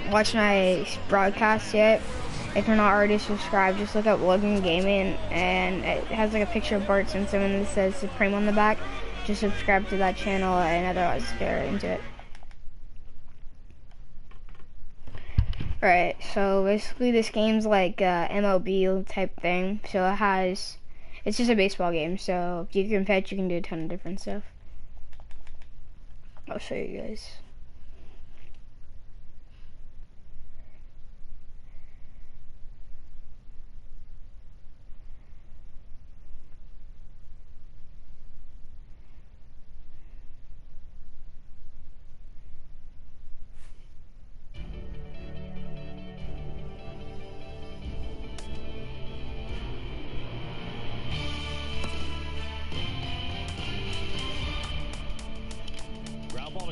watched my broadcast yet, if you're not already subscribed, just look up Logan Gaming, and it has like a picture of Bart Simpson and it says Supreme on the back. Just subscribe to that channel, and otherwise get right into it. Alright, so basically this game's like MLB type thing. So it's just a baseball game. So if you can pitch, you can do a ton of different stuff. I'll show you guys.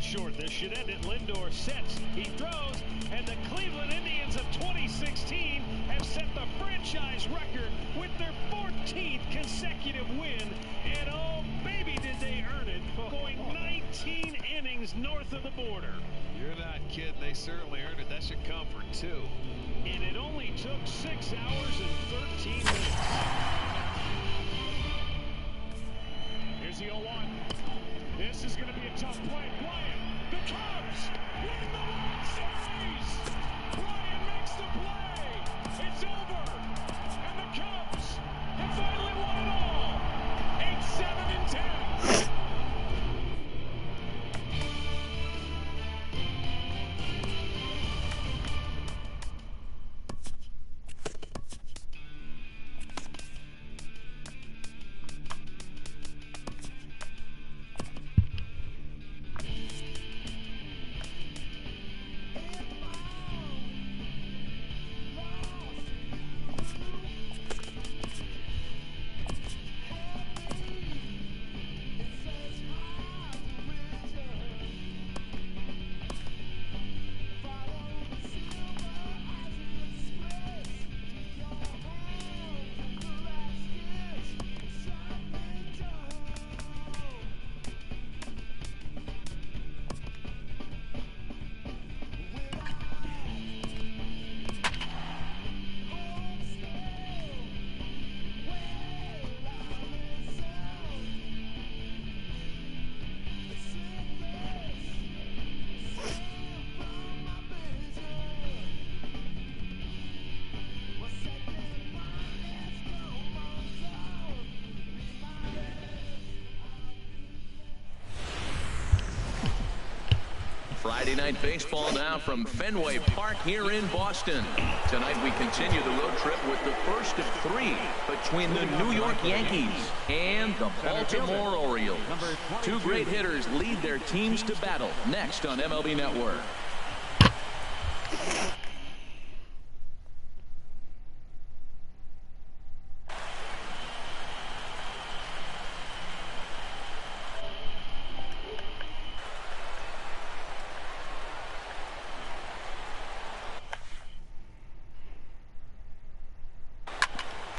Short. This should end it. Lindor sets. He throws. And the Cleveland Indians of 2016 have set the franchise record with their 14th consecutive win. And oh, baby, did they earn it. Going 19 innings north of the border. You're not kidding. They certainly earned it. That should come for 2. And it only took 6 hours and 13 minutes. Here's the 0-1. This is going to be a tough play. Bryant, the Cubs win the World Series. Bryant makes the play. It's over. And the Cubs have finally won it all. 8-7-10. Friday Night Baseball now from Fenway Park here in Boston. Tonight we continue the road trip with the first of 3 between the New York Yankees and the Baltimore Orioles. 2 great hitters lead their teams to battle next on MLB Network.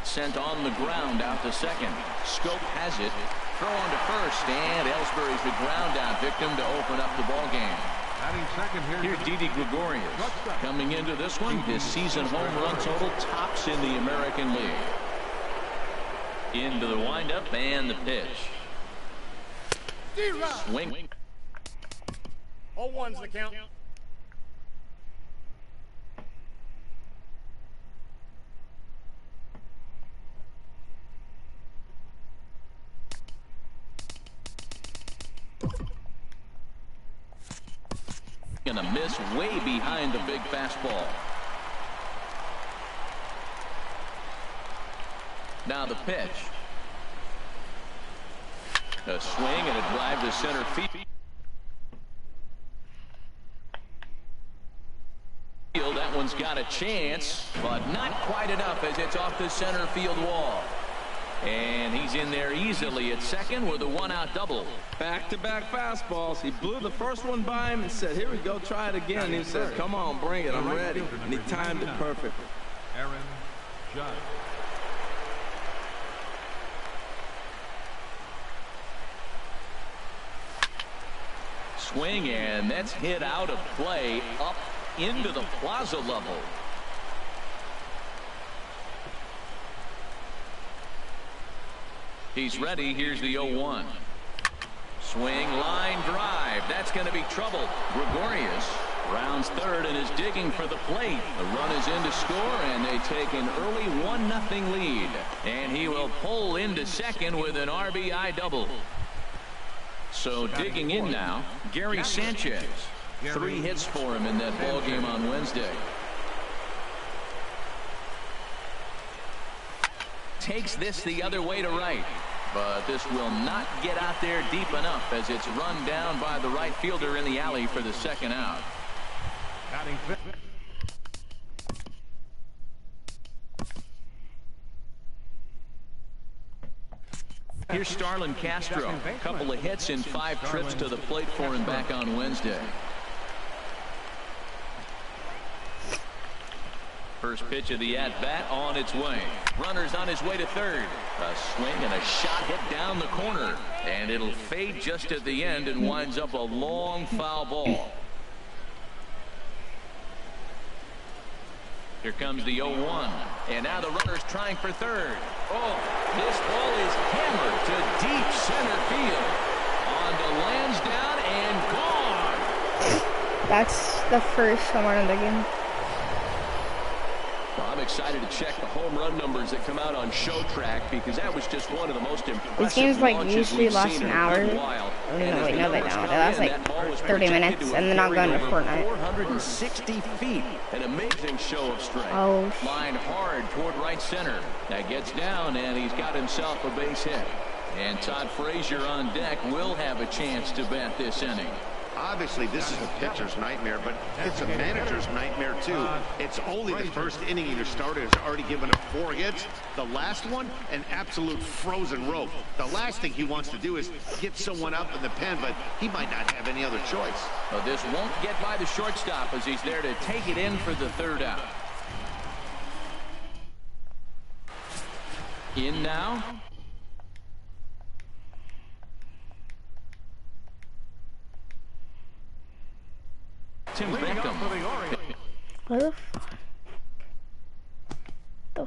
Sent on the ground out to second. Scope has it. Throw on to first, and Ellsbury's the ground out victim to open up the ball game. Here's Didi Gregorius. Coming into this one, his season home run total tops in the American League. Into the windup and the pitch. Swing. 0-1's the count. Gonna miss way behind the big fastball. Now the pitch. A swing and a drive to center field. That one's got a chance, but not quite enough as it's off the center field wall. And he's in there easily at second with a 1-out double. Back-to-back fastballs. He blew the first one by him and said, here we go, try it again. And he said, come on, bring it, I'm ready. And he timed it perfectly. Aaron Judge. Swing, and that's hit out of play up into the plaza level. He's ready. Here's the 0-1. Swing, line drive. That's going to be trouble. Gregorius rounds third and is digging for the plate. The run is in to score, and they take an early 1-0 lead. And he will pull into second with an RBI double. So digging in now, Gary Sanchez. 3 hits for him in that ball game on Wednesday. Takes this the other way to right. But this will not get out there deep enough as it's run down by the right fielder in the alley for the second out. Here's Starlin Castro. A couple of hits in 5 trips to the plate for him back on Wednesday. First pitch of the at-bat on its way. Runner's on his way to third. A swing and a shot hit down the corner. And it'll fade just at the end and winds up a long foul ball. Here comes the 0-1. And now the runner's trying for third. Oh, this ball is hammered to deep center field. On to Lansdowne and gone. That's the first home run of the game. Well, I'm excited to check the home run numbers that come out on Show Track because that was just one of the most impressive. These games like usually last an hour. Oh, no, wait, no, they don't. They last like 30 minutes, and they're not going to Fortnite. 460 feet, an amazing show of strength. Oh, Line hard toward right center. That gets down, and he's got himself a base hit. And Todd Frazier on deck will have a chance to bat this inning. Obviously, this is a pitcher's nightmare, but it's a manager's nightmare, too. It's only the first inning either started has already given up 4 hits. The last one, an absolute frozen rope. The last thing he wants to do is get someone up in the pen, but he might not have any other choice. But this won't get by the shortstop as he's there to take it in for the third out. In now. Tim Beckham. what the fuck? The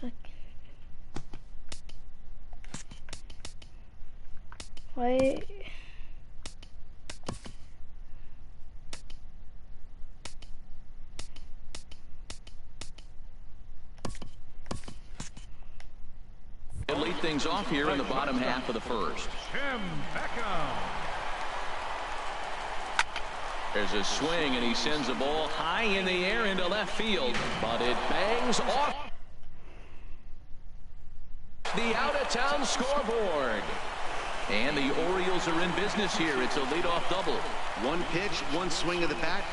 fuck? Why? They'll lead things off here in the bottom half of the first. Tim Beckham. There's a swing, and he sends the ball high in the air into left field, but it bangs off the out-of-town scoreboard. And the Orioles are in business here. It's a leadoff double. One pitch, one swing of the bat.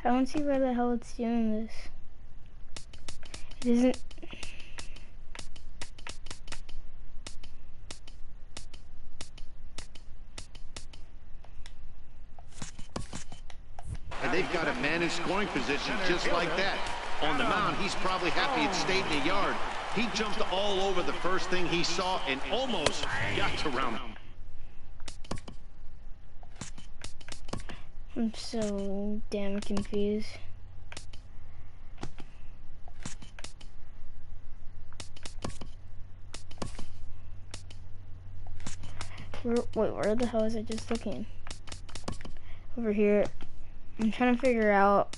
I don't see why the hell it's doing this. It isn't. And they've got a managed scoring position just like that. On the mound, he's probably happy it stayed in the yard. He jumped all over the first thing he saw and almost got to round. I'm so damn confused. Where the hell is I just looking? Over here. I'm trying to figure out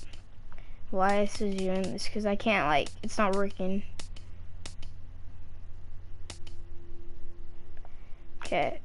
why this is doing this, because I can't, like, it's not working. Okay.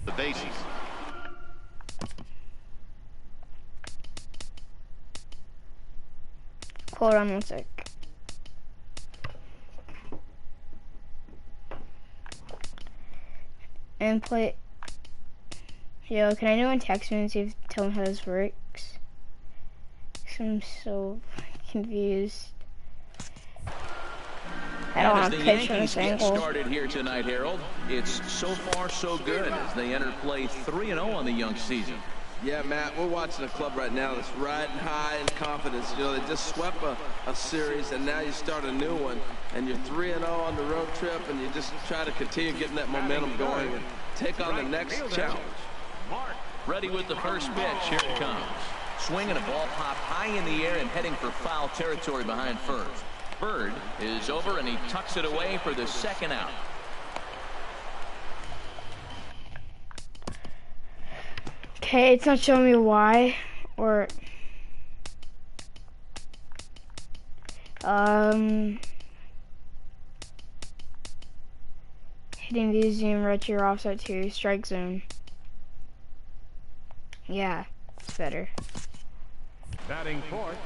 the bases. Hold on one sec. And play. Yo, can anyone text me and see if tell me how this works? 'Cause I'm so confused. I don't want to pitch from this angle. Started here tonight, Harold. It's so far so good as they enter play 3-0 on the young season. Yeah, Matt, we're watching a club right now that's riding high in confidence. You know, they just swept a series, and now you start a new one, and you're 3-0 on the road trip, and you just try to continue getting that momentum going and take on the next challenge. Ready with the first pitch. Here it comes. Swinging a ball popped high in the air and heading for foul territory behind first. Bird is over, and he tucks it away for the second out. Okay, it's not showing me why, or hitting the zoom right to your offset to strike zone. Yeah, it's better. Batting fourth,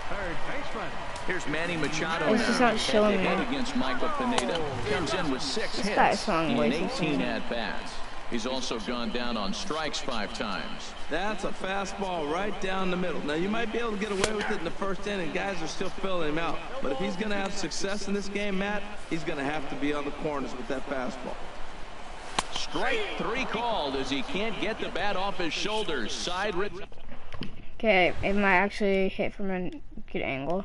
third baseman. Here's Manny Machado It's just not showing me. against Michael Pineda. Comes in with 6 This guy's hits throwing way and too 18 soon. at-bats. He's also gone down on strikes 5 times. That's a fastball right down the middle. Now, you might be able to get away with it in the first inning. Guys are still filling him out. But if he's going to have success in this game, Matt, he's going to have to be on the corners with that fastball. Strike 3 called as he can't get the bat off his shoulders. Side rip. Okay, it might actually hit from a good angle.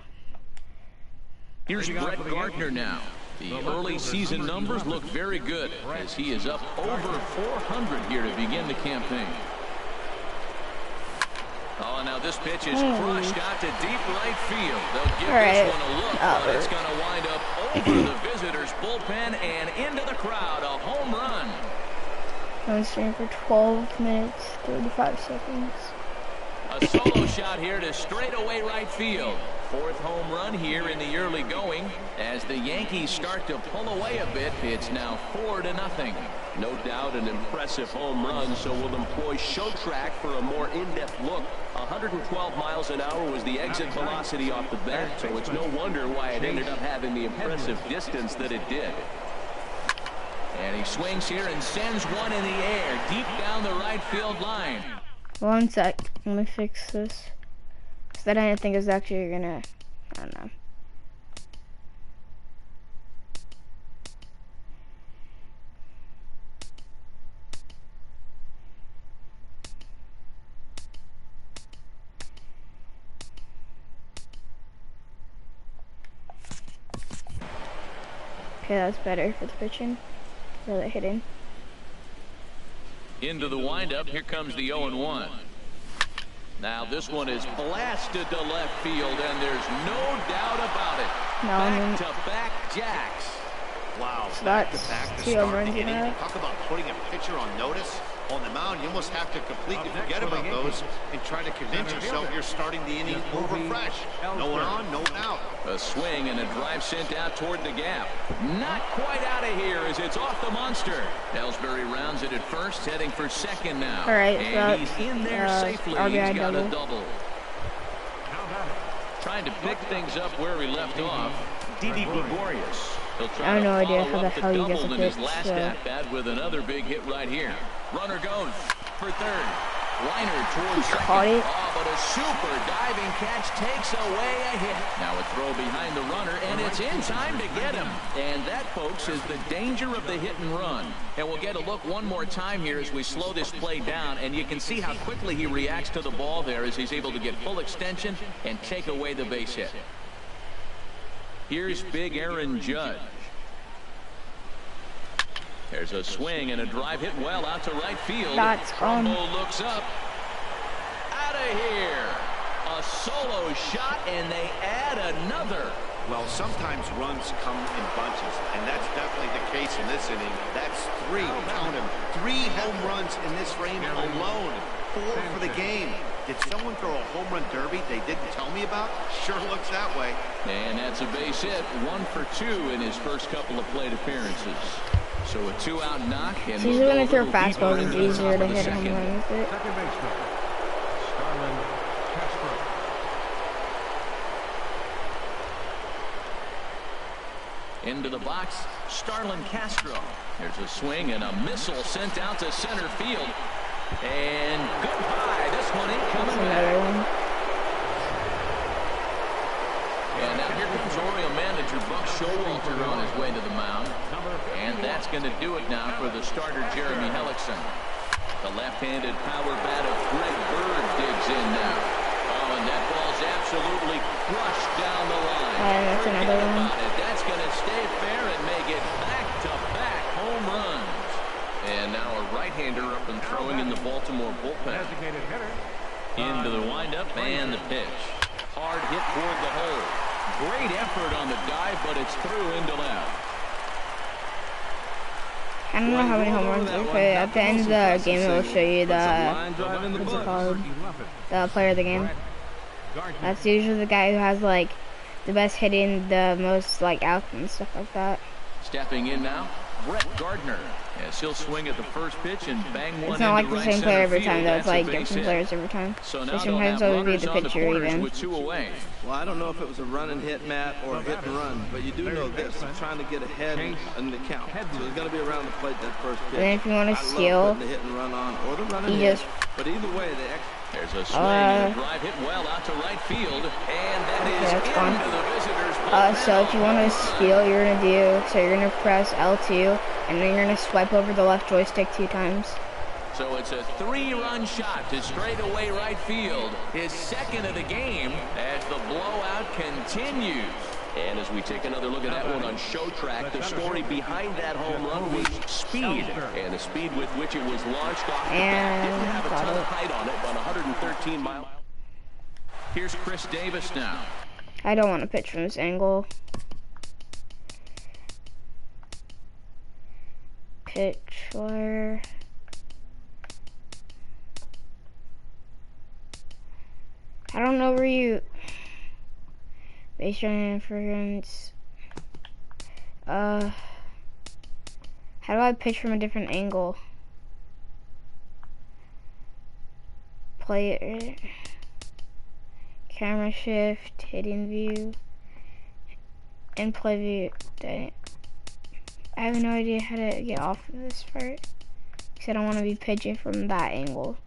Here's Brett Gardner now. The early season numbers look very good as he is up over 400 here to begin the campaign. Oh, now this pitch is crushed out to deep right field. They'll give this one a look, but it's going to wind up over the visitors' bullpen and into the crowd. A home run. I'm streaming for 12 minutes, 35 seconds. A solo shot here to straightaway right field. 4th home run here in the early going. As the Yankees start to pull away a bit, it's now 4-0. No doubt an impressive home run, so we'll employ show track for a more in-depth look. 112 miles an hour was the exit velocity off the bat, so it's no wonder why it ended up having the impressive distance that it did. And he swings here and sends one in the air deep down the right field line. One sec, let me fix this. Cause I didn't think it was actually gonna, I don't know. Okay, that's better for the pitching, for the hitting. Into the windup, here comes the 0-1. Now this one is blasted to left field, and there's no doubt about it. Back-to-back jacks. Wow, So back-to-back that's to 2 start home the runs in inning. there. Talk about putting a pitcher on notice. On the mound, you almost have to completely forget about those and try to convince yourself you're starting the inning over fresh. No one on, no one out. A swing and a drive sent out toward the gap. Not quite out of here as it's off the monster. Ellsbury rounds it at first, heading for second now. All right, and he's in there safely. RBI He's got double. a double. Trying to pick things up where we left off. Didi Gregorius. He'll try I have no to idea follow how the up hell you get double the in his pitch, last so. at-bat with another big hit right here. Runner goes for third. Liner towards second. Caught it. Oh, but a super diving catch takes away a hit. Now a throw behind the runner, and it's in time to get him. And that, folks, is the danger of the hit and run. And we'll get a look one more time here as we slow this play down, and you can see how quickly he reacts to the ball there as he's able to get full extension and take away the base hit. Here's big Aaron Judge. There's a swing and a drive hit well out to right field. That's gone. Trumbo looks up. Out of here. A solo shot, and they add another. Well, sometimes runs come in bunches, and that's definitely the case in this inning. That's 3, count them, 3 home runs in this frame alone. 4 for the game. Did someone throw a home run derby they didn't tell me about? Sure looks that way. And that's a base hit. 1 for 2 in his first couple of plate appearances. So a 2-out knock. It's usually when they throw fastballs, it's easier to hit a home run with it. Second baseman, Starlin Castro. Into the box, Starlin Castro. There's a swing and a missile sent out to center field. And goodbye. This one ain't coming back. And now here comes Oriole manager Buck Showalter on his way to the mound. And that's going to do it now for the starter, Jeremy Hellickson. The left-handed power bat of Greg Bird digs in now. Oh, and that ball's absolutely crushed down the line. And that's another one. That's going to stay fair and make it back-to-back home runs. And now a right-hander up and throwing in the Baltimore bullpen. Designated hitter. Into the windup and the pitch. Hard hit toward the hole. Great effort on the dive, but it's through into left. I don't know how many home runs are, but at the end of the game it will show you the, what's it called, the player of the game. That's usually the guy who has like the best hitting, the most like outs and stuff like that. Stepping in now, Brett Gardner. Yes, he'll swing at the first pitch and bang one. It's not like the right same player every field. time though, it's like That's a different players every time. So They now sometimes always be the pitcher even. With 2 away. Well, I don't know if it was a run and hit, Matt, or a hit and run, but you do know this. They're trying to get ahead in the count. So he's going to be around the plate that first pitch. And then if you want to I love steal, putting the hit and run on, or the run and you hit. just But either way, there's a swing and a drive hit well out to right field, and that is that's fine. into the visitors' bullpen. So if you want to steal, you're gonna do, so you're gonna press L2, and then you're gonna swipe over the left joystick 2 times. So it's a 3-run shot to straightaway right field, his second of the game, as the blowout continues. And as we take another look at that one on Show Track, the story behind that home run was speed. And the speed with which it was launched off the bat didn't have a ton of height on it, but 113 miles. Here's Chris Davis now. I don't want to pitch from this angle. Pitcher. I don't know where you... Base running interference. How do I pitch from a different angle? Play it. Camera shift, hitting view, and play view. Dang. I have no idea how to get off of this part, because I don't want to be pitching from that angle.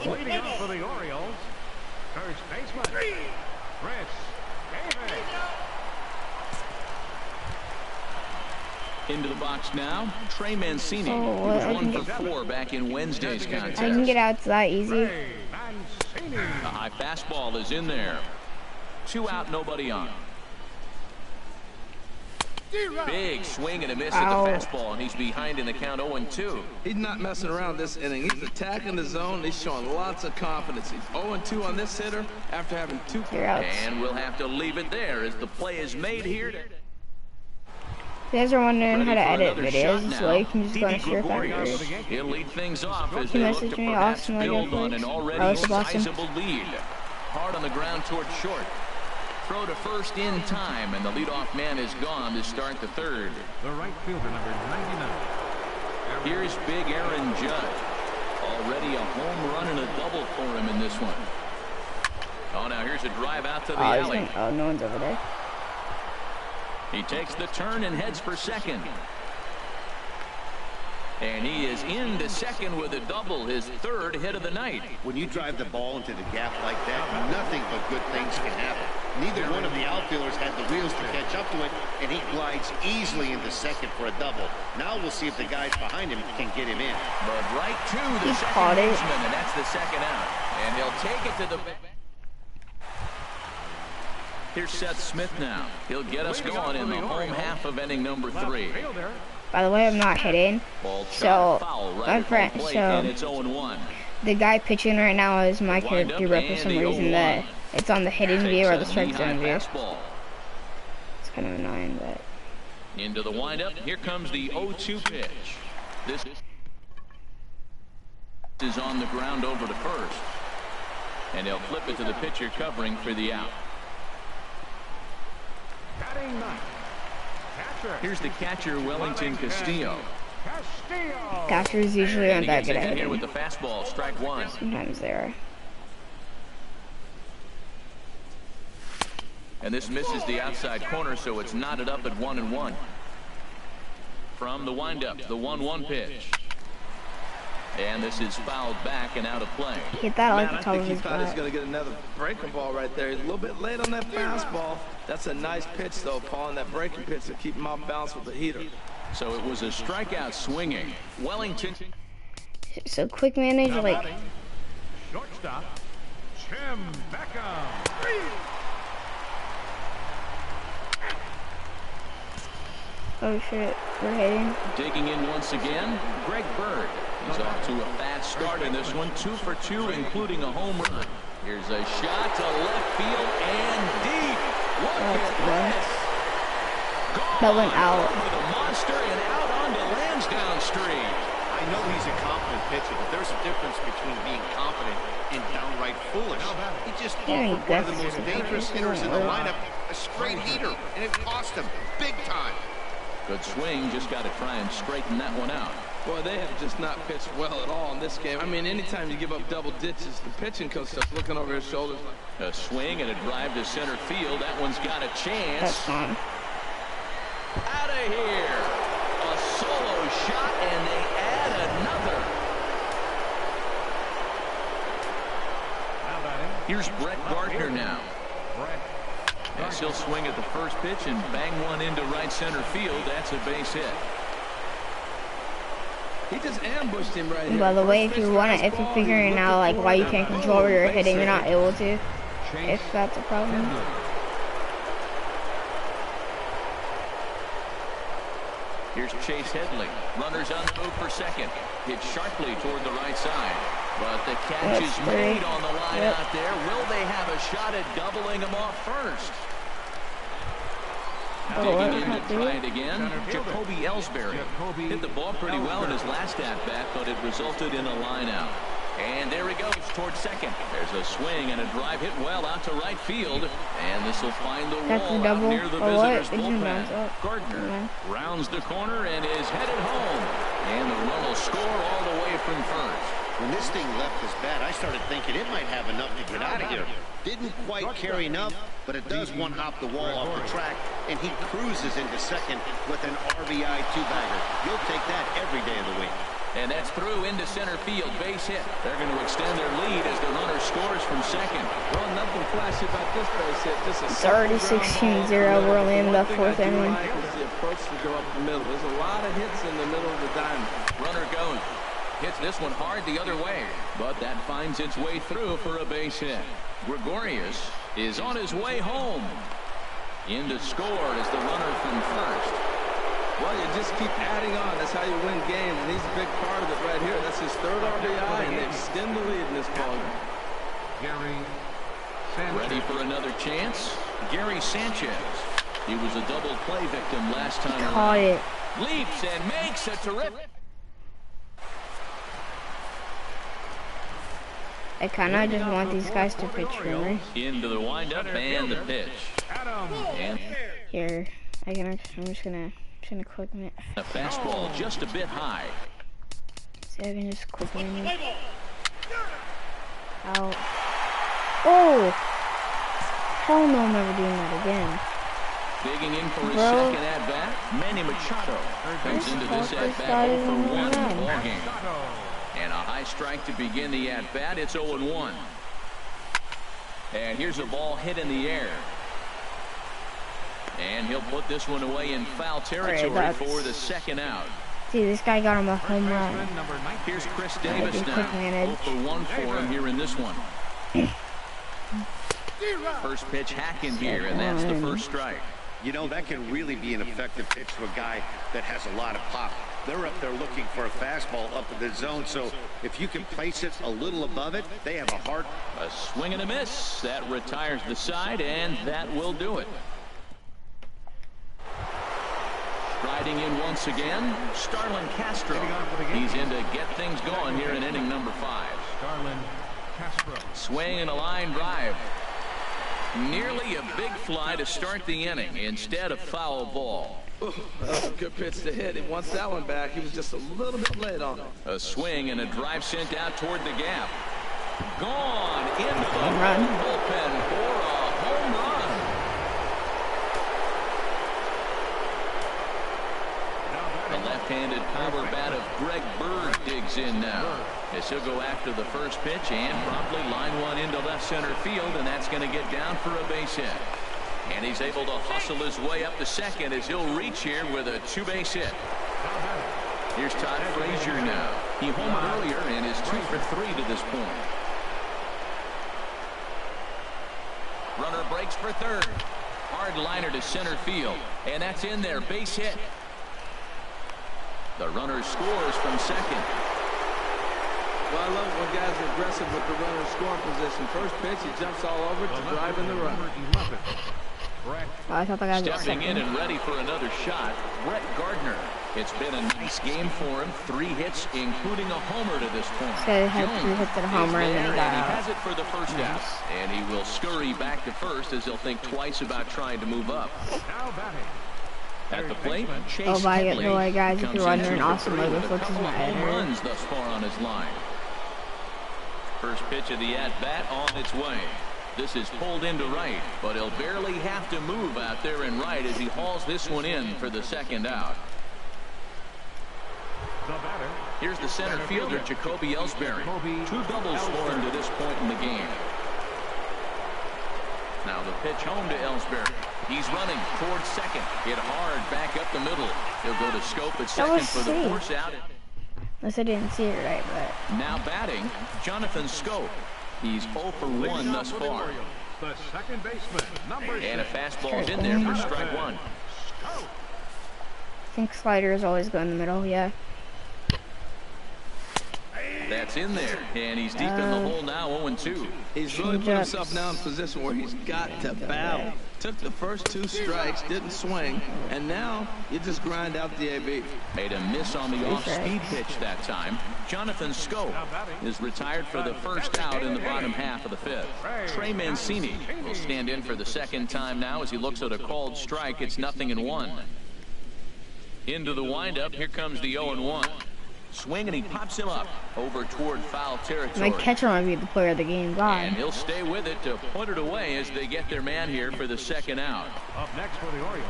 Leading off for the Orioles, first baseman, Chris Davis. Into the box now, Trey Mancini. Oh, He was I 1 can for 4 back in Wednesday's contest. I can get out to that easy. Trey Mancini. A high fastball is in there. 2 out, nobody on. Big swing and a miss at the fastball, and he's behind in the count 0-2. he's not messing around this inning. He's attacking the zone. He's showing lots of confidence. He's 0-2 on this hitter after having 2. And we'll have to leave it there as the play is made here. If you guys are wondering how to edit videos, so you can just go on Sure Factors. He'll lead things off as You they look to message me, perhaps Austin, like build your on an please. already Oh, it's Boston. sizable lead. Hard on the ground toward short. Throw to first in time, and the leadoff man is gone to start the third. The right fielder, number 99. Here's big Aaron Judge. Already a home run and a double for him in this one. Oh, now here's a drive out to the alley. Oh, no one's over there. He takes the turn and heads for second. And he is into second with a double, his 3rd hit of the night. When you drive the ball into the gap like that, nothing but good things can happen. Neither one of the outfielders had the wheels to catch up to it, and he glides easily into second for a double. Now we'll see if the guys behind him can get him in. But right to the He second caught it. baseman, and that's the second out. And he'll take it to the... Here's Seth Smith now. He'll get us going in the home half of inning number 3. Fielder, By the way, I'm not hitting. Ball So, shot foul right my at friend, home plate, so and it's 0-1. the guy pitching right now is my character, but for some reason that it's on the hitting view or the strike zone view. Fastball. It's kind of annoying, but Into the windup. Here comes the 0-2 pitch. This is on the ground over to first. And they'll flip it to the pitcher covering for the out. batting 9. Here's the catcher, Wellington Castillo. Catchers usually aren't that good at Here hitting. with the fastball, strike one. Sometimes they are. And this misses the outside corner, so it's knotted up at 1-1. From the windup, the 1-1 pitch. And this is fouled back and out of play. Hit that like the I top think of he his thought he was butt. going to get another breaking ball right there. He's a little bit late on that fastball. That's a nice pitch, though, Paul, and that breaking pitch to keep him off balance with the heater. So it was a strikeout swinging. Wellington. So quick manage, like, Shortstop, Tim Beckham. oh shit, we're hitting. Digging in once again, Greg Bird. He's off to a fast start in this one, 2 for 2, including a home run. Here's a shot to left field and deep. Look at this. That went out. With a monster and out onto Lansdowne Street. I know he's a confident pitcher, but there's a difference between being confident and downright foolish. He just Yeah, offered one of the most that's- dangerous hitters in the lineup a straight heater, and it cost him big time. Good swing, just got to try and straighten that one out. Boy, they have just not pitched well at all in this game. I mean, anytime you give up double ditches, the pitching coach starts looking over his shoulders. A swing and a drive to center field. That one's got a chance. That's fine. Out of here. A solo shot, and they add another. Now batting, Here's Brett Gardner now. Brett. As he'll swing at the first pitch and bang one into right center field. That's a base hit. He just ambushed him right here. By the way, if you're figuring out like why you can't control where you're hitting, you're not able to. If that's a problem. Here's Chase Headley. Runners on the move for second. Hit sharply toward the right side. But the catch is made on the line out there. Will they have a shot at doubling them off first? Digging in to try it again. Jacoby Ellsbury hit the ball pretty well in his last at-bat, but it resulted in a line out. And there he goes towards second. There's a swing and a drive hit well out to right field. And this will find the That's wall a double, out near the or what? visitor's It can bounce bullpen. up. Gardner Yeah. rounds the corner and is headed home. And the run will score all the way from first. When this thing left his bat, I started thinking it might have enough to get out of here. Didn't quite carry enough, but it does one hop the wall off the track, and he cruises into second with an RBI two-bagger. You'll take that every day of the week. And that's through into center field, base hit. They're going to extend their lead as the runner scores from second. Well, nothing flashy about this base hit. Just a It's already 16-0. We're only in the fourth inning. Is the approach to go up the middle. There's a lot of hits in the middle of the diamond. Runner goes. Hits this one hard the other way. But that finds its way through for a base hit. Gregorius is on his way home. In to score is the runner from first. Well, you just keep adding on. That's how you win games, and he's a big part of it right here. That's his third RBI, and they extend the lead in this ballgame. Gary Sanchez. Ready for another chance? Gary Sanchez. He was a double play victim last time Caught it. Leaps and makes a terrific. I kind of just want these guys to pitch for me. Into the windup and the pitch. Adam. And Here, I'm just gonna quick minute. a fastball just a bit high. See, I can just quick minute. Out. Oh! Hell no, I'm never doing that again. Digging in for his Bro. second at-bat, Manny Machado comes into this at-bat 0 for 1 in the ballgame. And a high strike to begin the at-bat. It's 0-1. And here's a ball hit in the air. And he'll put this one away in foul territory that's- for the second out. See, this guy got him a home run. Here's Chris Davis do now. quick manage. 0 for 1 for him here in this one. First pitch hack in here, and that's the first strike. You know, that can really be an effective pitch to a guy that has a lot of pop. They're up there looking for a fastball up in the zone, so if you can place it a little above it, they have a hard... A swing and a miss. That retires the side, and that will do it. Striding in once again, Starlin Castro. He's in to get things going here in inning number 5. Starlin Castro. Swing and a line drive. Nearly a big fly to start the inning instead of foul ball. Ooh, that was a good pitch to hit. He wants that one back. He was just a little bit late on it. A swing and a drive sent out toward the gap. Gone into the bullpen for a home run. The left-handed power bat of Greg Bird digs in now, as he'll go after the first pitch and promptly line one into left center field, and that's going to get down for a base hit. And he's able to hustle his way up to second as he'll reach here with a two-base hit. Here's Todd Frazier now. He homered earlier and is 2 for 3 to this point. Runner breaks for third. Hard liner to center field, and that's in there. Base hit. The runner scores from second. Well, I love when guys are aggressive with the runner scoring position. First pitch, he jumps all over it to drive in the run. I thought that guy was Stepping in and ready for another shot, Brett Gardner. It's been a nice game for him. 3 hits, including a homer to this point. So he had 3 hits and a homer, and then he got out. He has it for the first out, and he will scurry back to first as he'll think twice about trying to move up. At the plate, Chase Oh, by the way, guys, if comes you're wondering, into Austin the plate Logos with a looks as couple my of home editor. runs thus far on his line. First pitch of the at-bat on its way. This is pulled into right, but he'll barely have to move out there in right as he hauls this one in for the second out. Here's the center fielder, Jacoby Ellsbury. 2 doubles for him to this point in the game. Now the pitch home to Ellsbury. He's running towards second. Hit hard back up the middle. He'll go to Scope at second for the force out. Unless I didn't see it right, but... Now batting, Jonathan Scope. He's 0 for 1 thus far. The second baseman, number 6. And a fastball's in there for strike 1. I think sliders always go in the middle, yeah. That's in there, and he's deep in the hole now, 0-2. He's really put himself now in a position where he's got to battle. Took the first 2 strikes, didn't swing, and now you just grind out the AB. Made a miss on the off-speed pitch that time. Jonathan Scope is retired for the first out in the bottom half of the 5th. Trey Mancini will stand in for the second time now as he looks at a called strike. It's 0-1. Into the windup, here comes the 0-1. Swing, and he pops him up over toward foul territory. My catcher might be the player of the game, God. And he'll stay with it to put it away as they get their man here for the second out. Up next for the Orioles.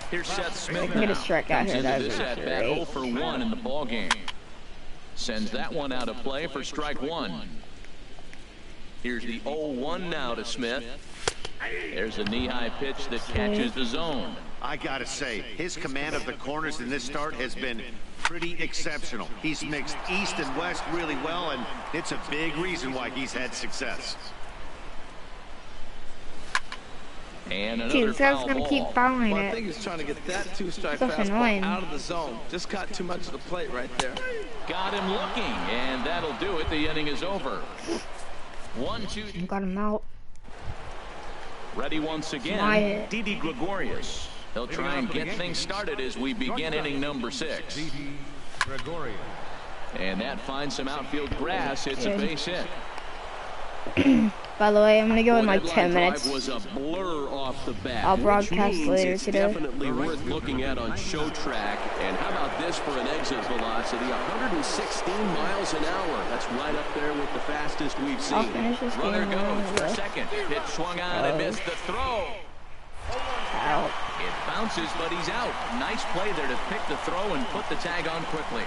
Here's Seth Smith. Get a strike out here. That This would at be bat great. 0 for 1 in the ball game. Sends that one out of play for strike 1. Here's the 0-1 now to Smith. There's a knee-high pitch that catches the zone. I gotta say, his command of the corners in this start has been pretty exceptional. He's mixed east and west really well, and it's a big reason why he's had success. And another Dude, this guy's foul gonna ball. keep fouling Well, I it. think he's trying to get that 2-strike That's fastball annoying. out of the zone. Just got too much of the plate right there. Got him looking, and that'll do it. The inning is over. 1-2. Got him out. Ready once again, Quiet. Didi Gregorius. He'll try and get things started as we begin inning number 6. Didi Gregorius. And that finds some outfield grass. It's a base hit. By the way, I'm gonna go in Boy, like that 10 line minutes. drive was a blur off the bat. I'll which broadcast means later it's today. definitely worth looking at on show track. And how about this for an exit velocity? 116 miles an hour. That's right up there with the fastest we've I'll seen. finish this Runner game. goes for second. Pitch swung on and missed the throw. Out. It bounces, but he's out. Nice play there to pick the throw and put the tag on quickly.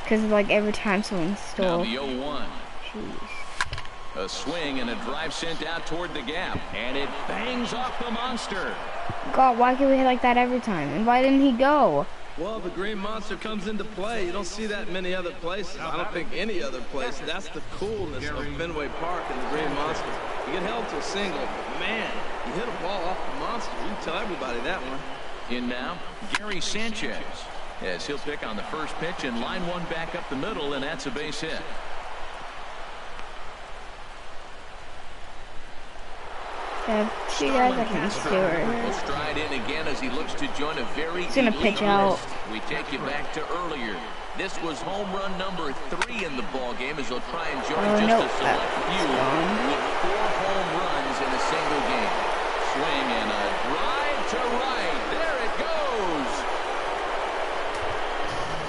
Because like every time someone Now stole. the 0-1. Jeez. A swing and a drive sent out toward the gap. And it bangs off the monster. God, why can we hit like that every time? And why didn't he go? Well, the Green Monster comes into play. You don't see that many other places. I don't think any other place. That's the coolness of Fenway Park and the Green Monster. You get held to a single, but man, you hit a ball off the monster. You can tell everybody that one. In now, Gary Sanchez. As he'll pick on the first pitch and line one back up the middle, and that's a base hit. Two guys that can steal Will stride in again as he looks to join a very He's gonna elite pitch out. list. We take you back to earlier. This was home run number 3 in the ball game as they'll try and join just a select few with 4 home runs in a single game. Swing and a drive to right. There it goes.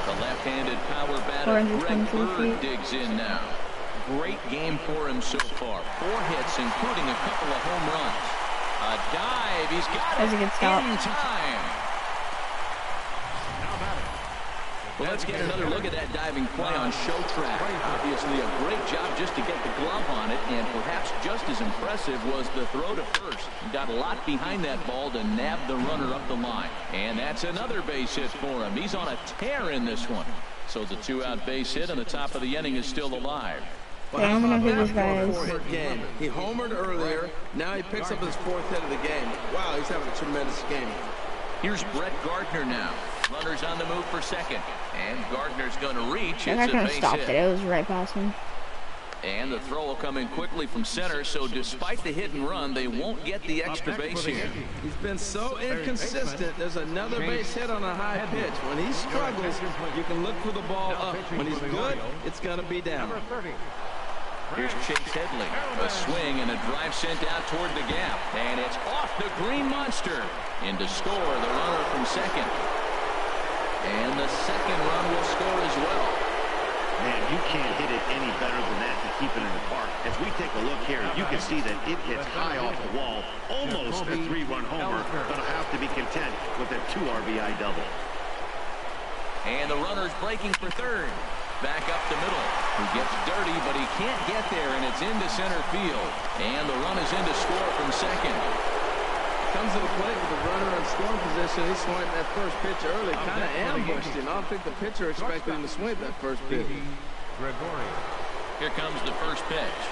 The left-handed power batter Greg Bird digs in now. Great game for him so far. 4 hits, including a couple of home runs. A dive. He's got it in time. Well, let's get another look at that diving play on Showtrack. Obviously a great job just to get the glove on it, and perhaps just as impressive was the throw to first. He got a lot behind that ball to nab the runner up the line. And that's another base hit for him. He's on a tear in this one. So the 2-out base hit on the top of the inning is still alive. Well, how about that for a 4-hit game? He homered earlier. Now he picks up his 4th hit of the game. Wow, he's having a tremendous game. Here's Brett Gardner now. Runners on the move for second. And Gardner's going to reach. I'm not going to stop it. It was right past him. And the throw will come in quickly from center. So despite the hit and run, they won't get the extra base here. He's been so inconsistent. There's another base hit on a high pitch. When he struggles, you can look for the ball up. When he's good, it's going to be down. Here's Chase Headley. A swing and a drive sent out toward the gap. And it's off the Green Monster. In to score the runner from second. And the second run will score as well. Man, you can't hit it any better than that to keep it in the park. As we take a look here, you can see that it hits high off the wall. Almost a 3-run homer, but I'll have to be content with a 2 RBI double. And the runner's breaking for third. Back up the middle. He gets dirty, but he can't get there, and it's into center field. And the run is in to score from second. Comes to the plate with the runner in scoring position. He swung that first pitch early, kind of ambushed him. I don't think the pitcher expected him to swing that first pitch. Here comes the first pitch.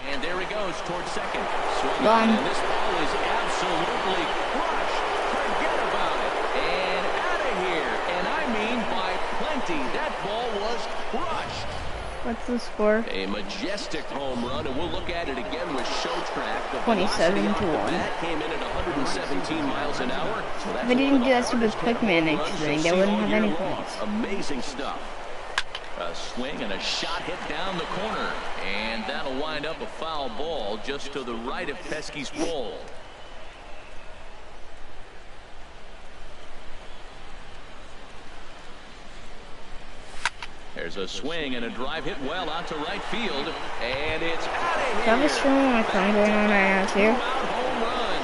And there he goes towards second. Swung on, and this ball is absolutely crushed. Forget about it. And out of here. And I mean by plenty. That ball was crushed. What's the score? A majestic home run, and we'll look at it again with Showtrack. 27-1. That came in at 117 miles an hour. So if they didn't do that stupid quick manage thing, they wouldn't have any points. Amazing stuff. A swing and a shot hit down the corner, and that'll wind up a foul ball just to the right of Pesky's pole. There's a swing and a drive hit well out to right field, and it's out of here. Do I have a stream on my phone going on right now too? Home run.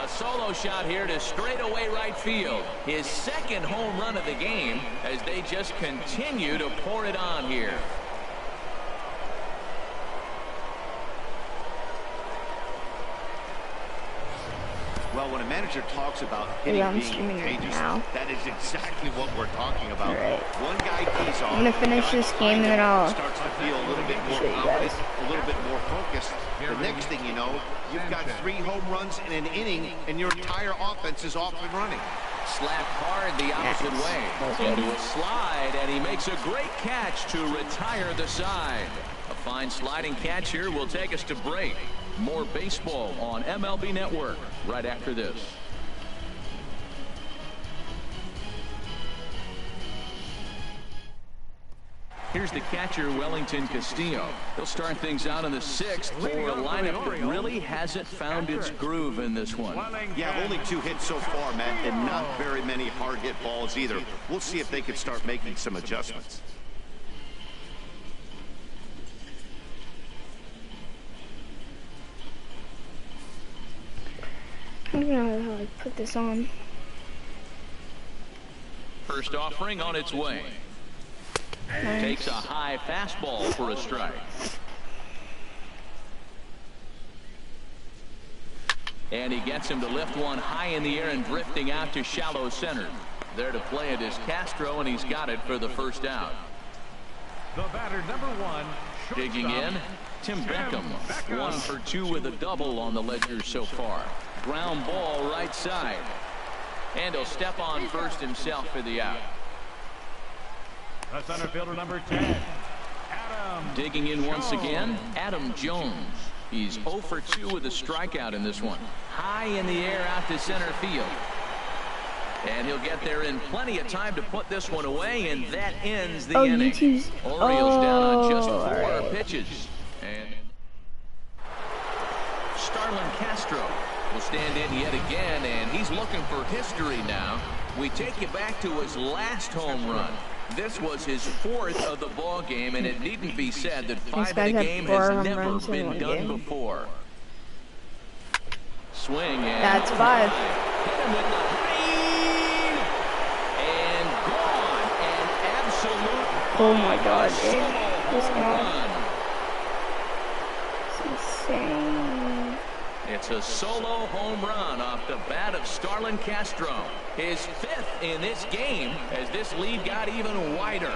A solo shot here to straightaway right field. His second home run of the game as they just continue to pour it on here. Well, when a manager talks about hitting being contagious, that is exactly what we're talking about. Right. One guy tees off. I'm gonna finish this game and then I'll starts to feel a little bit more confident, a little bit more focused. The next thing you know, you've got 3 home runs in an inning, and your entire offense is off and running. Slapped hard the opposite way into a slide, and he makes a great catch to retire the side. A fine sliding catch here will take us to break. More baseball on MLB Network right after this. Here's the catcher, Wellington Castillo. He'll start things out in the 6th for a lineup that really hasn't found its groove in this one. Yeah, only 2 hits so far, Matt, and not very many hard hit balls either. We'll see if they can start making some adjustments. I don't know how I put this on. First offering on its way. Nice. Takes a high fastball for a strike. And he gets him to lift one high in the air and drifting out to shallow center. There to play it is Castro, and he's got it for the first out. The batter, number 1. Digging in, Tim Beckham. 1 for 2 with a double on the ledger so far. Ground ball right side. And he'll step on first himself for the out. The center fielder, number 10. Adam Digging in once again, Adam Jones. He's 0 for 2 with a strikeout in this one. High in the air out to center field. And he'll get there in plenty of time to put this one away, and that ends the Oh, inning. YouTube's... Orioles down on just 4 alright. pitches. And Starlin Castro will stand in yet again, and he's looking for history now. We take you back to his last home run. This was his 4th of the ball game, and it needn't be said that 5 in a game has never been done before. Swing, and that's 5. Hit him with the green, and gone. An absolute Oh my God, dude. solo This home guy. run. It's insane. It's a solo home run off the bat of Starlin Castro. His 5th in this game as this lead got even wider.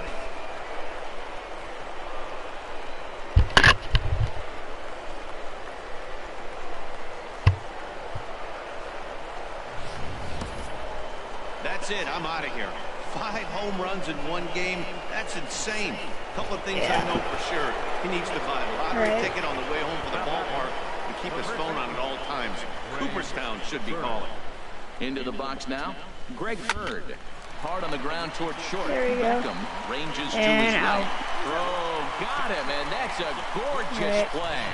That's it. I'm out of here. 5 home runs in 1 game. That's insane. A couple of things I know for sure. He needs to buy a lottery ticket on the way home from the ballpark and keep his phone on at all times. Cooperstown should be calling. Into the box now, Greg Bird. Hard on the ground toward short. There you go. Beckham ranges And to his out. right. Throw, got him, and that's a gorgeous play.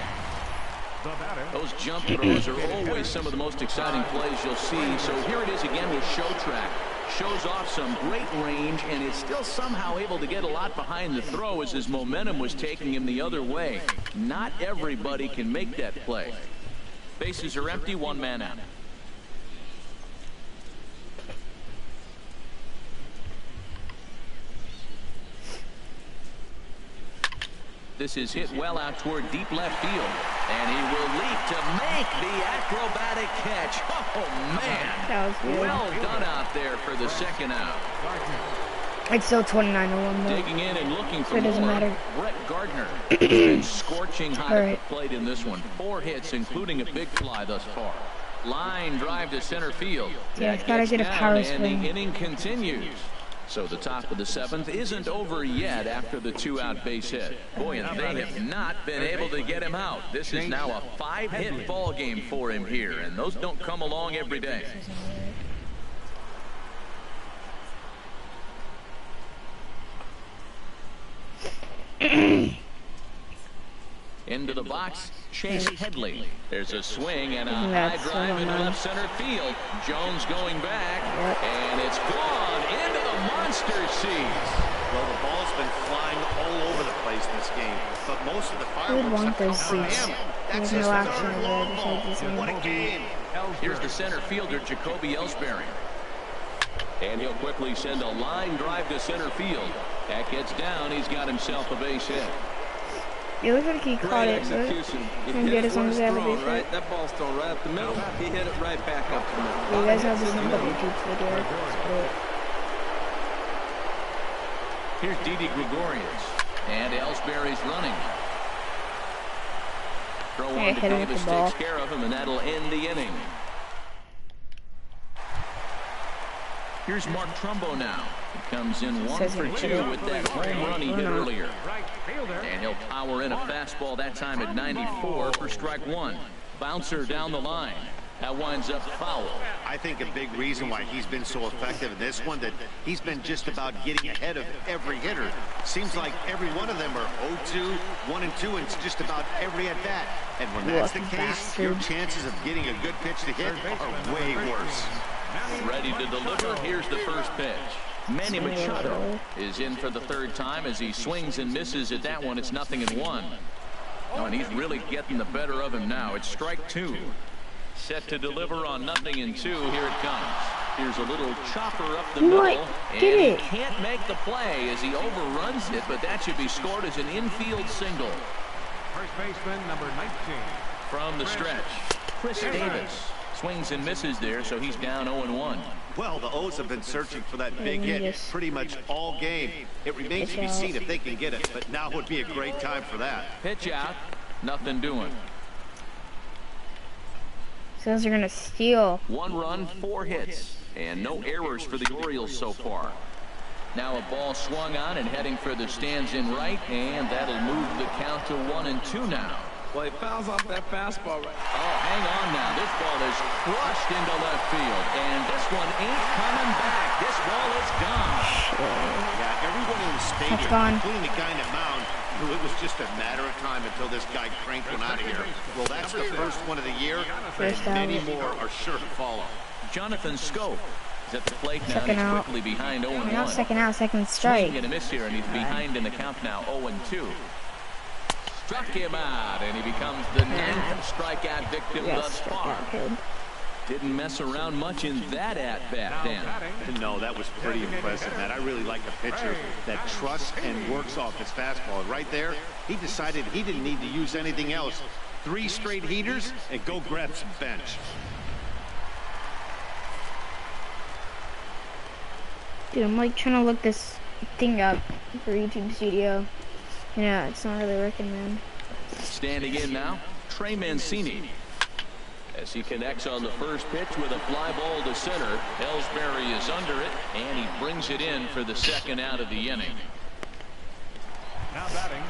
The batter. Those jump throws are always some of the most exciting plays you'll see. So here it is again with Showtrack. Shows off some great range, and is still somehow able to get a lot behind the throw as his momentum was taking him the other way. Not everybody can make that play. Bases are empty, 1 man out. This is hit well out toward deep left field. And he will leap to make the acrobatic catch. Oh, man. That was good. Well done out there for the 2nd out. It's still 29-1 though. Digging in and looking for It doesn't more. matter. Brett Gardner has been scorching hot at Alright. the plate in this one. 4 hits, including a big fly thus far. Line drive to center field. Yeah, That it's gotta gets get a down, power and swing. the inning continues. So the top of the 7th isn't over yet after the 2-out base hit. Boy, and they have not been able to get him out. This is now a 5-hit ball game for him here, and those don't come along every day. Into the box, Chase Headley. There's a swing and a high drive into left center field. Jones going back, and it's gone into the monster seats. Well, the ball's been flying all over the place in this game, but most of the fireworks have come from him. That's his 3rd long ball. What a game. Here's the center fielder, Jacoby Ellsbury. And he'll quickly send a line drive to center field. That gets down. He's got himself a base hit. It looks like he caught it. Execution. It's good as long as they have a base hit. Right? That ball's thrown right up the middle. He hit it right back up the middle. You guys have this in the YouTube video. Here's Didi Gregorius. And Ellsbury's running. Throw on to Davis takes care of him, and that'll end the inning. Here's Mark Trumbo now. He comes in 1 for 2 with that home run he hit earlier. And he'll power in a fastball that time at 94 for strike 1. Bouncer down the line. That winds up foul. I think a big reason why he's been so effective in this one, that he's been just about getting ahead of every hitter. Seems like every one of them are 0-2, 1-2, and it's just about every at-bat. And when that's the case, your chances of getting a good pitch to hit are way worse. Ready to deliver. Here's the first pitch. Manny Machado is in for the 3rd time as he swings and misses at that one. It's 0-1. Oh, and he's really getting the better of him now. It's strike 2. Set to deliver on 0-2. Here it comes. Here's a little chopper up the middle. And he can't make the play as he overruns it, but that should be scored as an infield single. First baseman, number 19. From the stretch, Chris Davis swings and misses there, so he's down 0-1. Well, the O's have been searching for that big hit pretty much all game. It remains to be seen if they can get it, but now would be a great time for that. Pitch out, nothing doing. Says they're gonna steal. 1 run, 4 hits, and no errors for the Orioles so far. Now a ball swung on and heading for the stands in right, and that'll move the count to 1-2 now. Well, he fouls off that fastball right. Oh, hang on now. This ball is crushed into left field, and this one ain't coming back. This ball is gone. Yeah, everyone in the stadium, That's gone. including the guy in the mound, knew it was just a matter of time until this guy cranked one out of here. Well, that's the first one of the year, and First out. many more are sure to follow. Jonathan Scope is at the plate now. Second He's out. quickly behind 0-1. Now second out, second strike. Swing and a miss here, and he's behind in the count now, 0-2. Struck him out, and he becomes the 9th strikeout victim thus far. Didn't mess around much in that at-bat, Dan. No, that was pretty impressive, Matt. I really like a pitcher that trusts and works off his fastball. Right there, he decided he didn't need to use anything else. 3 straight heaters and go grab some bench. Dude, I'm like trying to look this thing up for YouTube Studio. Yeah, it's not really working, man. Standing in now, Trey Mancini. As he connects on the first pitch with a fly ball to center. Ellsbury is under it, and he brings it in for the second out of the inning. Now batting.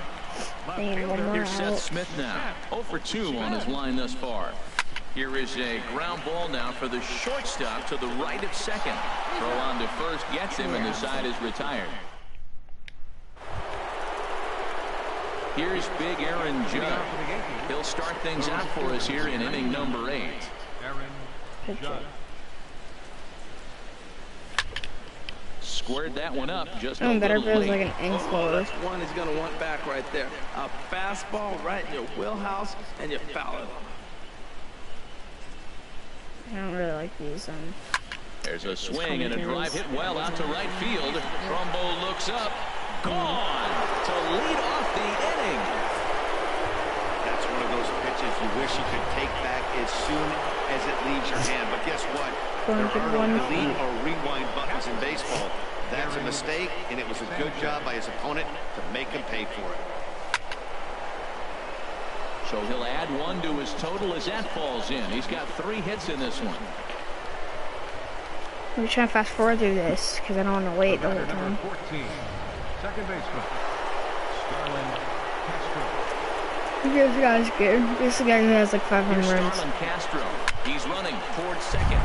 Left Need one fielder. more Here's Seth out. Smith now, 0 for 2 on his line thus far. Here is a ground ball now for the shortstop to the right of second. Throw on to first gets him, and the side is retired. Here's big Aaron Judge. He'll start things out for us here in inning number 8. Aaron Judge. Squared that one up just a Better little feels like late. an angst Oh, ball. that's one he's going to want back right there. A fastball right in your wheelhouse, and you foul it. I don't really like these. There's a swing and a drive hit well out to right field. Trumbo looks up. Gone to lead off the inning. That's one of those pitches you wish you could take back as soon as it leaves your hand. But guess what? There are no delete or rewind buttons in baseball. That's a mistake, and it was a good job by his opponent to make him pay for it. So he'll add 1 to his total as that falls in. He's got 3 hits in this one. I'm just trying to fast forward through this because I don't want to wait the whole Number time. 14. Second baseman. Starlin Castro. This guy's good. This is the guy who has like 500 Here's runs. Starlin Castro. He's running towards second.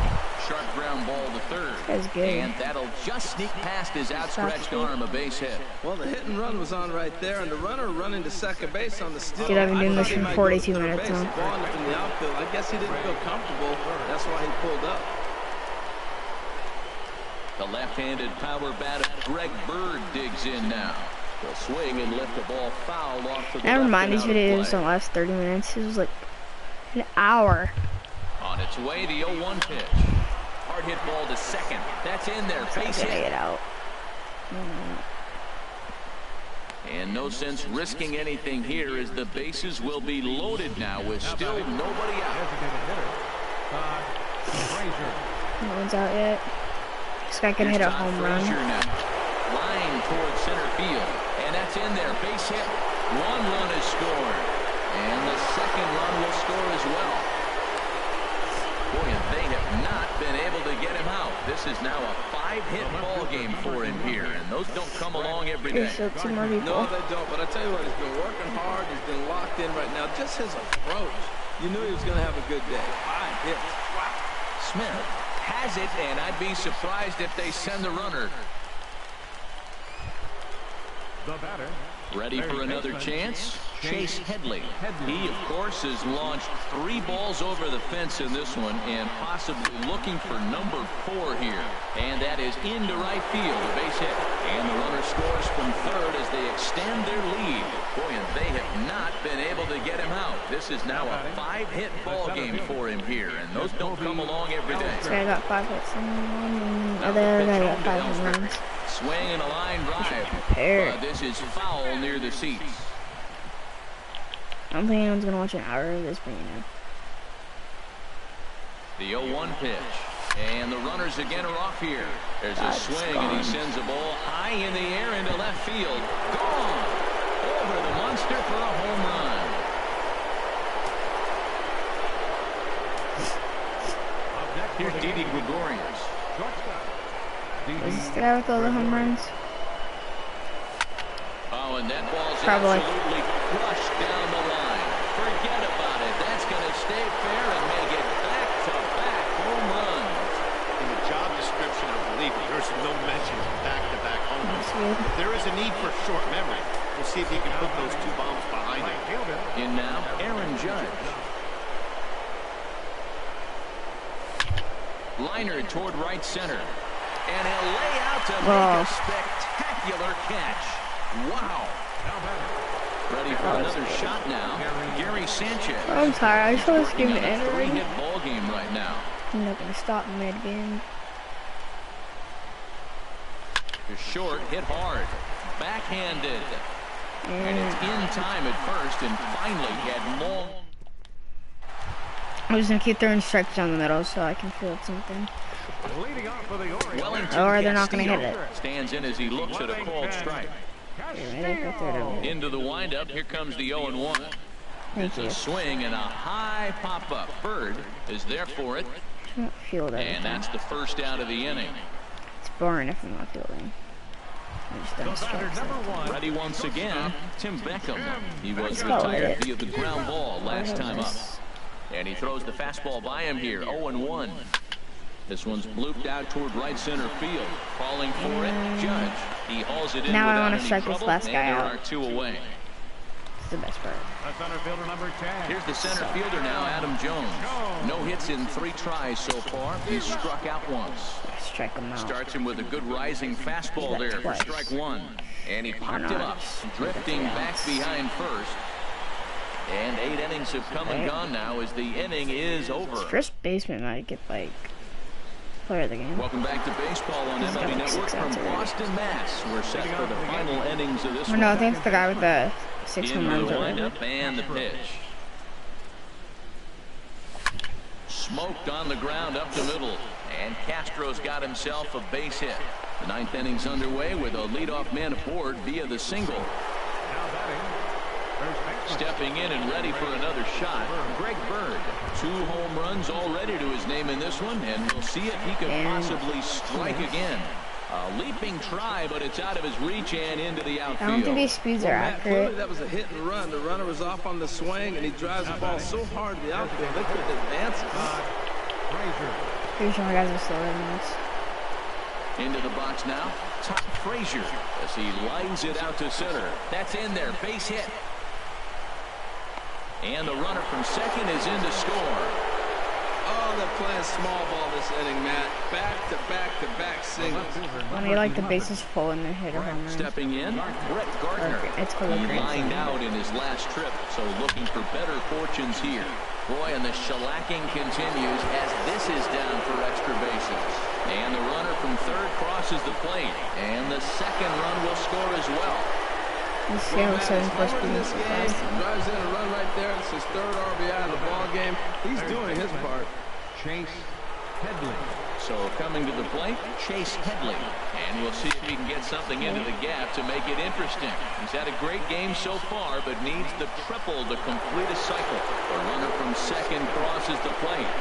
Sharp ground ball to third. That's good. And that'll just sneak past his outstretched arm, a base hit. Well, the hit and run was on right there, and the runner running to second base on the steal. Dude, I've been doing this for 42 Third minutes base, now. the ball up in the outfield. I guess he didn't feel comfortable. That's why he pulled up. The left-handed power batter Greg Bird digs in now. He'll swing and lift the ball foul off to the Never left mind, and these out of videos play. don't last 30 minutes. It was like an hour. On its way, the 0-1 pitch. Hard hit ball to second. That's in there. Base Gotta hit. get out. And no sense risking anything here as the bases will be loaded now with still nobody out. Designated hitter. Todd Frazier. No one's out yet. This guy can hit a home run. Line towards center field. And that's in there. Base hit. 1 run is scored. And the second run will score as well. Boy, and they have not been able to get him out. This is now a 5-hit ball game for him here, and those don't come along every day. There's still 2 more people. No, they don't. But I tell you what, he's been working hard. He's been locked in right now. Just his approach. You knew he was going to have a good day. 5 hits. Wow. Smith has it, and I'd be surprised if they send the runner. The batter. Ready for another chance? Chase Headley. He, of course, has launched 3 balls over the fence in this one and possibly looking for number 4 here. And that is into right field, a base hit. And the runner scores from third as they extend their lead. Boy, and they have not been able to get him out. This is now a 5-hit ball game for him here, and those don't come along every day. This guy got 5 hits and the other guy got 5 home runs. Swing and a line drive. Prepared. This is foul near the seats. I don't think anyone's gonna watch an hour of this, but you know. The 0-1 pitch. And the runners again are off here. There's a swing, and he sends a ball high in the air into left field. Gone! Over the monster for a home run. Here's Didi Gregorius. Is this the guy with all the home runs? Oh, and that ball's Probably. absolutely crushed down the line. For forget about it. That's going to stay fair and make it back-to-back home runs. In the job description of the league, there's no mention of back-to-back home runs. If there is a need for short memory, we'll see if he can put those 2 bombs behind him. In now, Aaron Judge. Liner toward right center. And he'll lay out to make a spectacular catch. Wow. Ready for another shot now. Gary Sanchez. I'm tired. I just want to give an end. 3-hit ball game right now. I'm not going to stop mid-game. To short, hit hard. Backhanded. And it's in time at first, and finally he had long. I'm just going to keep throwing strikes down the middle so I can feel something. Leading off for the Orioles. Wellington Or they're not going to hit it. Stands in as he looks at a called strike. Into the windup, here comes the 0-1. It's a swing and a high pop-up. Bird is there for it. And that's the first out of the inning. It's boring if I'm not fielding. Ready once again, Tim Beckham. He was retired via the ground ball last time up. And he throws the fastball by him here, 0-1. This one's blooped out toward right center field. Calling for it, Judge. He hauls it in. Now I want to strike this last guy out. There are 2 away. It's the best part. Center fielder number 10. Here's the center fielder now, Adam Jones. No hits in 3 tries so far. He's struck out once. Strike him out. Starts him with a good rising fastball there for strike 1. And he popped him up, drifting back behind first. And 8 innings have come and gone now as the inning is over. First baseman might get like player of the game. Welcome back to baseball on MLB Network from Boston, Mass. We're set for the final innings of this one. No, I think it's the guy with the 6 home runs. The windup and the pitch. Smoked on the ground up the middle. And Castro's got himself a base hit. The 9th inning's underway with a leadoff man aboard via the single. Stepping in and ready for another shot, Greg Bird. 2 home runs already to his name in this one, and we'll see if he can possibly strike again. A leaping try, but it's out of his reach and into the outfield. I don't think these speeds are accurate. That was a hit and run. The runner was off on the swing, and he drives the ball so hard to the outfield, they couldn't advance it. Pretty sure my guys are slower than this. Into the box now, Todd Frazier, as he lines it out to center. That's in there, base hit. And the runner from second is in to score. Oh, they're playing small ball this inning, Matt. Back-to-back singles. When they like the bases full and they hit a home run. Stepping in, Brett Gardner. He lined out in his last trip, so looking for better fortunes here. Boy, and the shellacking continues as this is down for extra bases. And the runner from third crosses the plate. And the second run will score as well. This game was so impressive. Drives in a run right there. It's his 3rd RBI in the ball game. He's doing his part. Chase Headley. So coming to the plate, Chase Headley. And we'll see if he can get something into the gap to make it interesting. He's had a great game so far, but needs the triple to complete a cycle. The runner from second crosses the plate.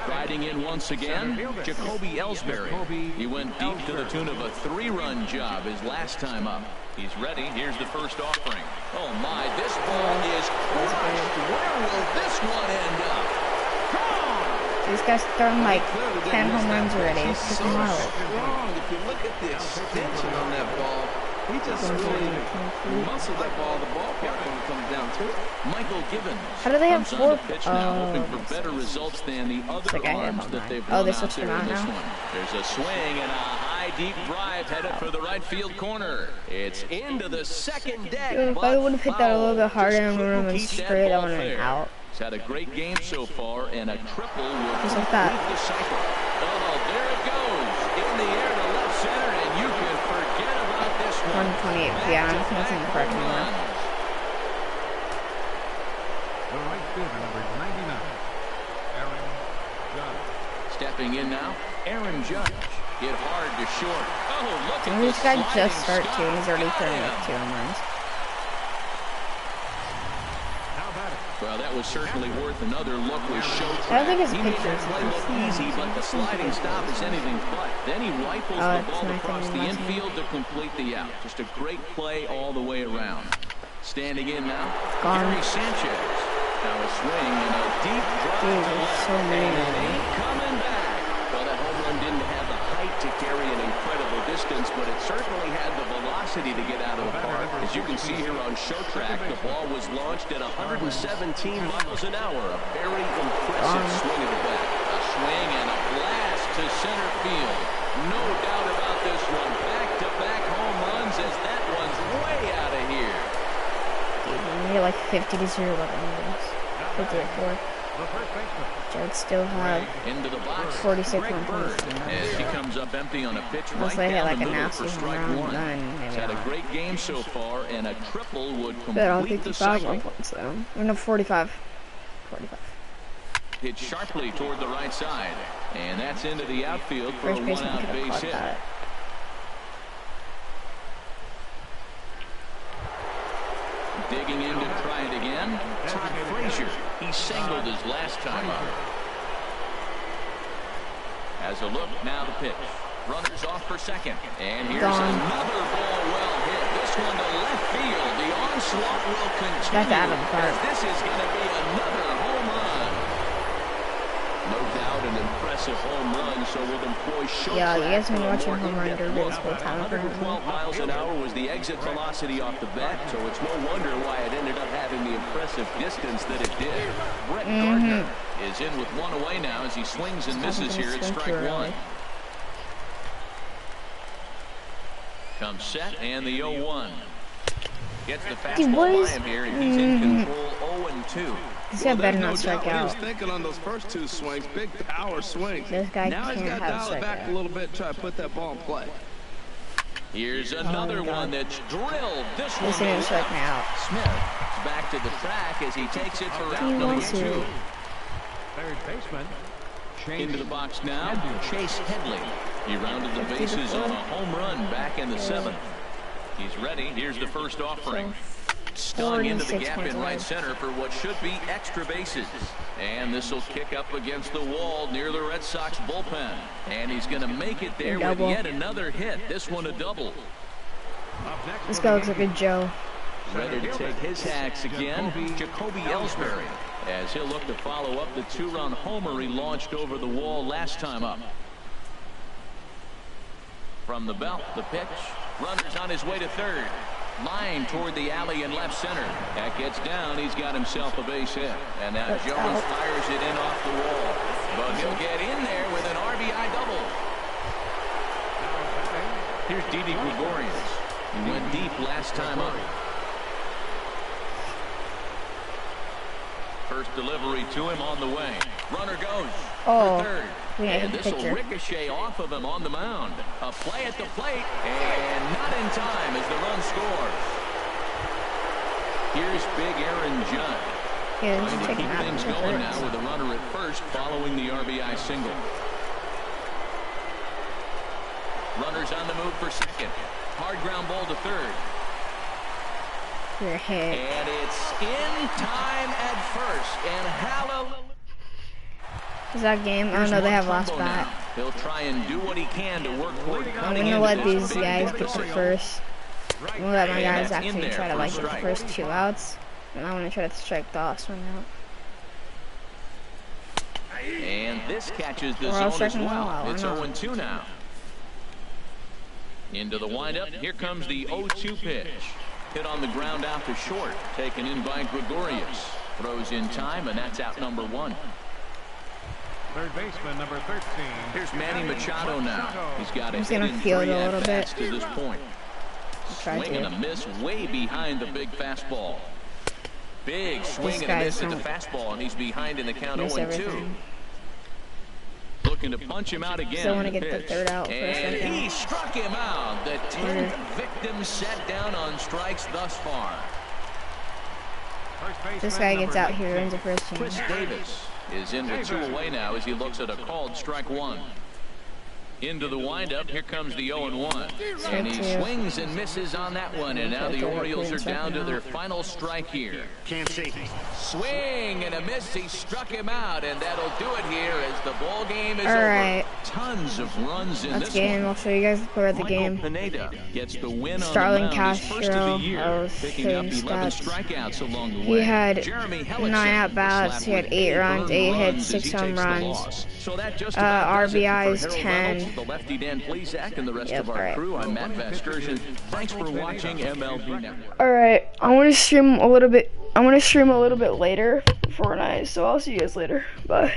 Riding in once again, Jacoby Ellsbury. He went deep to the tune of a 3-run job his last time up. He's ready. Here's the first offering. Oh my, this ball is crushed. Where will this one end up? These guys throwing like 10 home runs already. He's so strong. If you look at the extension on that ball, he just really muscled that ball to the ballpark when it comes down to it. Michael Gibbons. How do they have 4? Now, hoping for better results than the other arms that they've they run out switched there them in out this now. one. There's a swing and a high deep drive headed for the right field corner. It's into the second deck. If I would have hit that a little bit harder and moved straight, I would have been out. He's had a great game so far, and a triple will Just like that. complete the cycle. Oh, there it goes. In the air to left center, and you can forget about this one. 128 p.m. That's in the park anymore. The right fielder, number 99, Aaron Judge. Stepping in now, Aaron Judge. Hit hard to short. Oh, look at This guy just sliding started 2 and he's already throwing stop. like 2 home runs. Well, that was certainly worth another look with Showtime. I don't think his He made pictures that play look easy, but the sliding stop is anything but. Then he rifles the ball across the infield to complete the out. Just a great play all the way around. Standing in now, Gone. Gary Sanchez. Now a swing and a deep drive Dude, to there's left. so many And of it them. ain't coming back. Well, that home run didn't have the height to carry an incredible distance, but it certainly had the velocity to get out of the park. As you can see here on show track, the ball was launched at 117 miles an hour. A very impressive swing of the bat. A swing and a blast to center field. No doubt about this one. Back-to-back home runs as that one's way out of here. We get like 50 to 0 left in games. 50 to 4. The first baseman. Jets still have Into the box. 46 Greg on Bird, points. as he comes up empty on a pitch Unless right they hit down like the a middle nasty for strike home run, one. then He's maybe had a not. great game so far, and a triple would But I don't complete think the 55 cycle. on points though. Or no, 45. 45. Hit sharply toward the right side, and that's into the outfield for First a baseman one-out could have base caught hit. that. Digging in to try it again. Todd Frazier. He singled his last time up. As a look, now the pitch. Runners off for second. And here's Gone. another ball well hit. This one to left field. The onslaught will continue. That's out of the park. As this is going to be another home run. No doubt an impressive home run, so we'll employ show Yeah, you track guys been for a watching more home run in-depth derby look. this whole time. 112 miles an hour was the exit velocity off the bat, so it's no wonder why it ended up having the impressive distance that it did. Brett Gardner is in with one away now as he swings and misses here at strike one. Comes set and the 0-1. Gets the fastball by him here, and he's in control 0-2. This guy better not No strike doubt what he was out. thinking on those first two swings. Big power swings. This guy Now he's can't got to have dial it strike back out. a little bit, try to put that ball in play. Here's another God. one that's drilled. This one This ain't goes strike me out. Smith is back to the track as he takes it for out He number wants 2. it. Third baseman. Into the box now, Chase Headley. He rounded the bases on a home run back in the 7th. He's ready. Here's the first offering. Stung into the 46 gap points in right away. center for what should be extra bases. And this will kick up against the wall near the Red Sox bullpen. And he's going to make it there with Double. yet another hit. This one a double. Up next This for guy the looks like a Joe. Ready to take his hacks again, Jacoby Ellsbury, as he'll look to follow up the 2-run homer he launched over the wall last time up. From the belt, the pitch. Runner's on his way to third. Line toward the alley in left center. That gets down. He's got himself a base hit. And now That's Jones out. fires it in off the wall. But he'll get in there with an RBI double. Here's Didi Gregorius. He went deep last time up. First delivery to him on the way. Runner goes Oh, for third. we And hit the this will picture. ricochet off of him on the mound. A play at the plate, and not in time as the run scores. Here's big Aaron Judd. Yeah, Trying just to take keep him out. things It going hurts. now with a runner at first following the RBI single. Runners on the move for second. Hard ground ball to third. Your hit. And it's in time at first. And hallelujah. Is that game? I don't know. They have last Trumbo bat. now. He'll try and do what he can to work toward I'm cutting gonna into let this these big guys get deficit. to first. I'm gonna let my And guys that's in actually there try to for a like get the strike. first 2 outs. And I'm gonna try to strike the last one out. And this catches the Or I'll zone as strike him well. out. Why It's not? 0-2 now. Into the windup. Here comes the 0-2 pitch. Hit on the ground out to short. Taken in by Gregorius. Throws in time, and that's out number 1. third baseman, number 13. Here's Manny Machado now. He's got a He's hit gonna in field 3 a little at-bats bit. to this point. Try Swing and a to. miss way behind the big fastball. Big swing and a guy's miss at the don't fastball, and he's behind in the count miss 0-2. everything. Looking to punch him out again. Still wanna The get the pitch. third out for a And second. he struck him out. The 10th victim set down on strikes thus far. First baseman, This guy gets number out here 19. wins the first team. Chris Davis is in with 2 away now as he looks at a called strike 1. Into the windup, here comes the 0-1. And he swings and misses on that one, and now the Orioles are down to their final strike here. Can't see. Swing and a miss, he struck him out, and that'll do it here as the ball game is over. Alright. Tons of runs in That's this game. one. I'll show you guys the player of the game. Pineda gets the win Starling on the mound, his first of Castro. the year, picking up 11 strikeouts along the way. He had Jeremy 9 at-bats. He had 8 runs, 8 hits, 6 home runs. So that just about does it RBIs for Harold 10. Reynolds, the lefty Dan Plesac, and the rest Yep, of our alright. crew. I'm Matt Vasgersian. Thanks for watching MLB Network. Alright, I want to stream a little bit. I want to stream a little bit later for Fortnite, so I'll see you guys later. Bye.